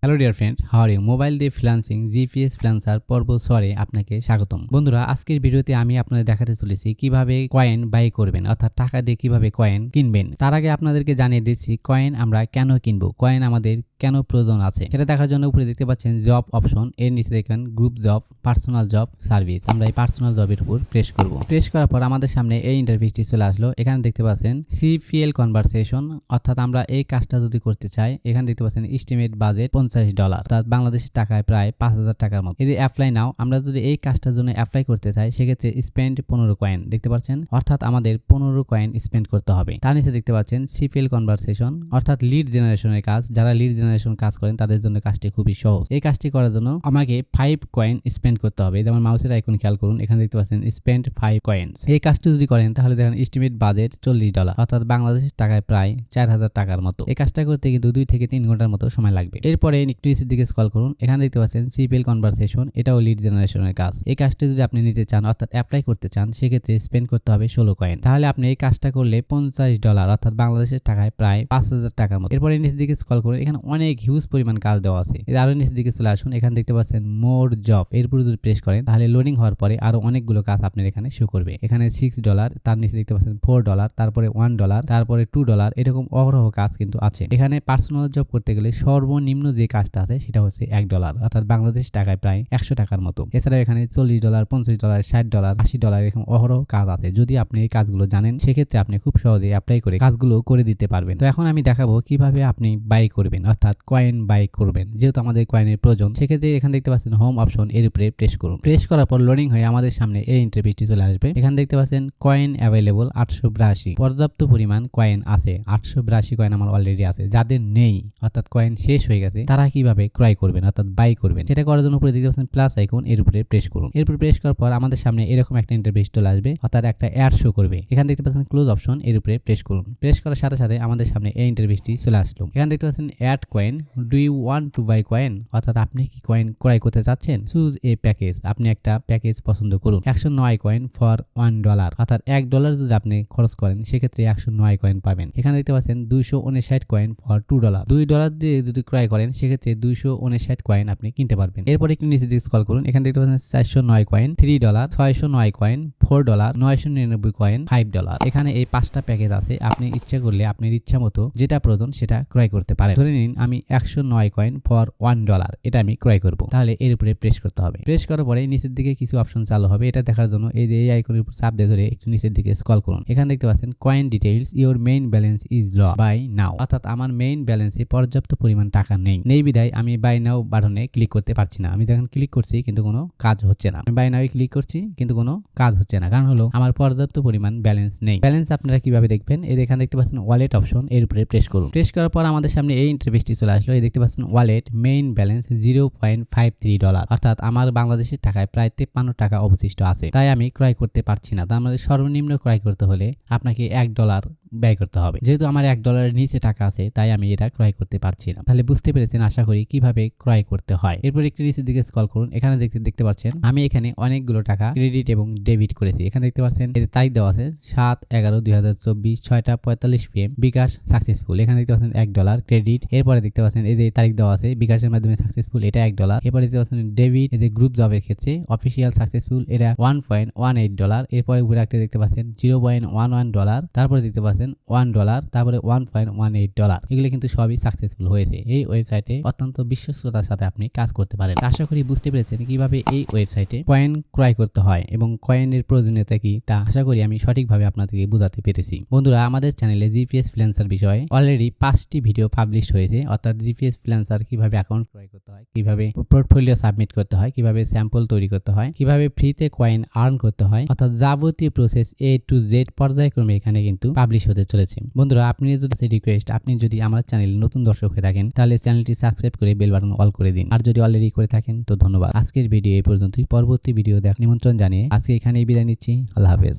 Hello dear friend, how are you? Mobile দিয়ে freelancing GPS freelancer পর্ব 6 আপনাকে স্বাগতম। বন্ধুরা, আজকের ভিডিওতে আমি আপনাদের দেখাতে চলেছি কিভাবে কয়েন বাই করবেন, অর্থাৎ টাকা দিয়ে কিভাবে কয়েন কিনবেন। তার আগে আপনাদেরকে জানিয়ে দিচ্ছি কয়েন আমরা কেন কিনবো, কয়েন আমাদের কেন প্রয়োজন আছে সেটা দেখার জন্য উপরে দেখতে পাচ্ছেন জব অপশন, এর নিচে দেখবেন group job, personal job, service. আমরা এই পার্সোনাল জবের উপর প্রেস করব। প্রেস করার পর আমাদের সামনে এই ইন্টারফেসটি চলে আসলো। এখানে দেখতে পাচ্ছেন সিপিএল কনভারসেশন, অর্থাৎ আমরা এই কাজটা যদি করতে চাই, এখানে দেখতে পাচ্ছেন এস্টিমেট বাজেট $50, অর্থাৎ বাংলাদেশের টাকায় প্রায় 5,000 টাকার মতো। এই যে অ্যাপ্লাই নাও, আমরা যদি এই কাজটার জন্য অ্যাপ্লাই করতে চাই সেক্ষেত্রে স্পেন্ড 15 কয়েন দেখতে পাচ্ছেন, অর্থাৎ আমাদের 15 কয়েন স্পেন্ড করতে হবে। তার নিচে দেখতে পাচ্ছেন সিপিএল কনভারসেশন, অর্থাৎ লিড জেনারেশনের কাজ। যারা লিড জেনারেশন কাজ করেন তাদের জন্য কাজটি খুবই সহজ। এই কাজটি করার জন্য আমাকে 5 কয়েন স্পেন্ড করতে হবে। যেমন মাউসের আইকন খেয়াল করুন, এখানে দেখতে পাচ্ছেন স্পেন্ড 5 কয়েন্স। এই কাজটি যদি করেন তাহলে দেখেন এস্টিমেট বাজেট $40, অর্থাৎ বাংলাদেশের টাকায় প্রায় 4,000 টাকার মতো। এই কাজটা করতে কিন্তু 2 থেকে 3 ঘন্টার মতো সময় লাগবে। এরপরে একটু নিচের দিকে স্ক্রল করুন, এখানে দেখতে পাচ্ছেন সিপিএল কনভারসেশন, এটাও লিড জেনারেশনের কাজ। এই কাজটি যদি আপনি নিতে চান, অর্থাৎ অ্যাপ্লাই করতে চান, সেক্ষেত্রে স্পেন্ড করতে হবে 16 কয়েন। তাহলে আপনি এই কাজটা করলে $50, অর্থাৎ বাংলাদেশের টাকায় প্রায় 5,000 টাকার মতো। এরপরে নিচের দিকে স্ক্রল করুন, এখানে অনেক হিউজ পরিমাণ কাজ দেওয়া আছে। আরো নিচের দিকে চলে আসুন, এখানে দেখতে পাচ্ছেন মোর জব, এরপর যদি প্রেস করেন তাহলে লোডিং হওয়ার পরে আরো অনেকগুলো কাজ আপনার এখানে শো করবে। এখানে $6, তার নিচে দেখতে পাচ্ছেন $4, তারপরে $1, তারপরে $2, এরকম অহরহ কাজ কিন্তু আছে। এখানে পার্সোনাল জব করতে গেলে সর্বনিম্ন যে কাজটা আছে সেটা হচ্ছে $1, অর্থাৎ বাংলাদেশ টাকায় প্রায় 100 টাকার মতো। এছাড়াও এখানে $40, $50, $60, $80 এরকম অহরহ কাজ আছে। যদি আপনি এই কাজগুলো জানেন সেক্ষেত্রে আপনি খুব সহজেই অ্যাপ্লাই করে কাজগুলো করে দিতে পারবেন। তো এখন আমি দেখাবো কিভাবে আপনি বাই করবেন, অর্থাৎ কয়েন বাই করবেন। যেহেতু আমাদের কয়েনের প্রয়োজন, সেক্ষেত্রে এখানে দেখতে পাচ্ছেন হোম অপশন, এর উপরে প্রেস করুন। প্রেস করার পর লোডিং হয়ে আমাদের সামনে এই ইন্টারফেসটি চলে আসবে। এখানে দেখতে পাচ্ছেন কয়েন অ্যাভেলেবল 882, পর্যাপ্ত পরিমাণ কয়েন আছে। 882 কয়েন আমার অলরেডি আছে। যাদের নেই, অর্থাৎ কয়েন শেষ হয়ে গেছে, তারা কিভাবে ক্রয় করবেন, অর্থাৎ বাই করবেন, সেটা করার জন্য উপরে দেখতে পাচ্ছেন প্লাস আইকন, এর উপরে প্রেস করুন। এরপর প্রেস করার পর আমাদের সামনে এরকম একটা ইন্টারফেস চলে আসবে, অর্থাৎ একটা অ্যাড শো করবে। এখানে দেখতে পাচ্ছেন ক্লোজ অপশন, এর উপরে প্রেস করুন। প্রেস করার সাথে সাথে আমাদের সামনে এই ইন্টারফেসটি চলে আসলো। এখানে দেখতে পাচ্ছেন add coin, do you want to buy coin, অর্থাৎ আপনি কি কয়েন ক্রয় করতে চাচ্ছেন। চুজ এ প্যাকেজ, আপনি একটা প্যাকেজ পছন্দ করুন। 109 কয়েন ফর $1, অর্থাৎ $1 যদি আপনি খরচ করেন সেক্ষেত্রে 109 কয়েন পাবেন। এখানে দেখতে পাচ্ছেন 259 কয়েন ফর $2, $2 দিয়ে যদি ক্রয় করেন সেক্ষেত্রে 259 কয়েন আপনি কিনতে পারবেন। এরপর একটু নিচে দিকে স্ক্রল করুন, এখানে দেখতে পাচ্ছেন 409 কয়েন $3, 609 কয়েন $4, 999 কয়েন $5। এখানে এই 5টা প্যাকেজ আছে। আপনি ইচ্ছা করলে আপনার ইচ্ছা মতো যেটা প্রয়োজন সেটা ক্রয় করতে পারেন। ধরে নিন আমি 109 কয়েন ফর $1 এটা আমি ক্রয় করব। তাহলে এর উপরে প্রেস করতে হবে। প্রেস করার পরে নিচের দিকে কিছু অপশন চালু হবে। এটা দেখার জন্য এই যে এই আইকনের উপর চাপ দিয়ে ধরে একটু নিচের দিকে স্ক্রল করুন। এখানে দেখতে পাচ্ছেন coin details, your main balance is low, buy now, অর্থাৎ আমার মেইন ব্যালেন্সে পর্যাপ্ত পরিমাণ টাকা নেই বিধায় আমি বাই নাও বাটনে ক্লিক করতে পারছি না। আমি দেখেন ক্লিক করছি কিন্তু কোনো কাজ হচ্ছে না। আমি বাই নাও ক্লিক করছি কিন্তু কোনো কাজ হচ্ছে না, কারণ হলো আমার পর্যাপ্ত পরিমাণ ব্যালেন্স নেই। ব্যালেন্স আপনারা কিভাবে দেখবেন, এই এখানে দেখতে পাচ্ছেন ওয়ালেট অপশন, এর উপরে প্রেস করুন। প্রেস করার পর আমাদের সামনে এই ইন্টারফেসটি চলে আসলো। এই দেখতে পাচ্ছেন ওয়ালেট মেইন ব্যালেন্স $0.53, অর্থাৎ আমার বাংলাদেশের টাকায় প্রায় 53 টাকা অবশিষ্ট আছে, তাই আমি ক্রয় করতে পারছি না। তার মানে সর্বনিম্ন ক্রয় করতে হলে আপনাকে $1 ব্যয় করতে হবে। যেহেতু আমার $1 নিচে টাকা আছে তাই আমি এটা ক্রয় করতে পারছি না। তাহলে বুঝতে পেরেছেন আশা করি কিভাবে ক্রয় করতে হয়। এরপর একটু নিচের দিকে স্ক্রল করুন, এখানে দেখতে পাচ্ছেন আমি এখানে অনেকগুলো টাকা ক্রেডিট এবং ডেবিট করেছি। এখানে দেখতে পাচ্ছেন এর তারিখ দেওয়া আছে 7/11/2024 6টা 45 PM, বিকাশ সাকসেসফুল। এখানে দেখতে পাচ্ছেন $1 ক্রেডিট। এরপরে দেখতে পাচ্ছেন এই যে তারিখ দেওয়া আছে বিকাশের মাধ্যমে সাকসেসফুল, এটা $1। এরপরে দেখতে পাচ্ছেন ডেবিট, এই যে গ্রুপ জবের ক্ষেত্রে অফিসিয়াল সাকসেসফুল, এটা $1.18। এরপরে উপরে একটা দেখতে পাচ্ছেন $0.11। তারপরে দেখতে পাচ্ছেন $1, তারপরে $1.18। এগুলো কিন্তু সবই সাকসেসফুল হয়েছে। এই ওয়েবসাইটে অত্যন্ত বিশ্বস্ততার সাথে আপনি কাজ করতে পারেন। আশা করি বুঝতে পেরেছেন কিভাবে এই ওয়েবসাইটে কয়েন ক্রয় করতে হয় এবং কয়েনের প্রয়োজনীয়তা কি তা আশা করি আমি সঠিকভাবে আপনাদেরকে বোঝাতে পেরেছি। বন্ধুরা, আমাদের চ্যানেলে জিপিএস ফ্রিল্যান্সার বিষয়ে অলরেডি 5টি ভিডিও পাবলিশ হয়েছে, অর্থাৎ জিপিএস ফ্রিল্যান্সার কিভাবে অ্যাকাউন্ট ক্রয় করতে হয়, কিভাবে পোর্টফোলিও সাবমিট করতে হয়, কিভাবে স্যাম্পল তৈরি করতে হয়, কিভাবে ফ্রিতে কয়েন আর্ন করতে হয়, অর্থাৎ যাবতীয় প্রসেস A to Z পর্যায়ক্রমে এখানে কিন্তু পাবলিশ হতে চলেছে। বন্ধুরা, আপনি যদি রিকোয়েস্ট, আপনি যদি আমার চ্যানেলে নতুন দর্শক হয়ে থাকেন তাহলে চ্যানেলটি সাবস্ক্রাইব করে বেল বাটন অল করে দিন, আর যদি অলরেডি করে থাকেন তো ধন্যবাদ। আজকের ভিডিও এই পর্যন্তই। পরবর্তী ভিডিও দেখার নিমন্ত্রণ জানিয়ে আজকে এখানেই বিদায় নিচ্ছি। আল্লাহ হাফেজ।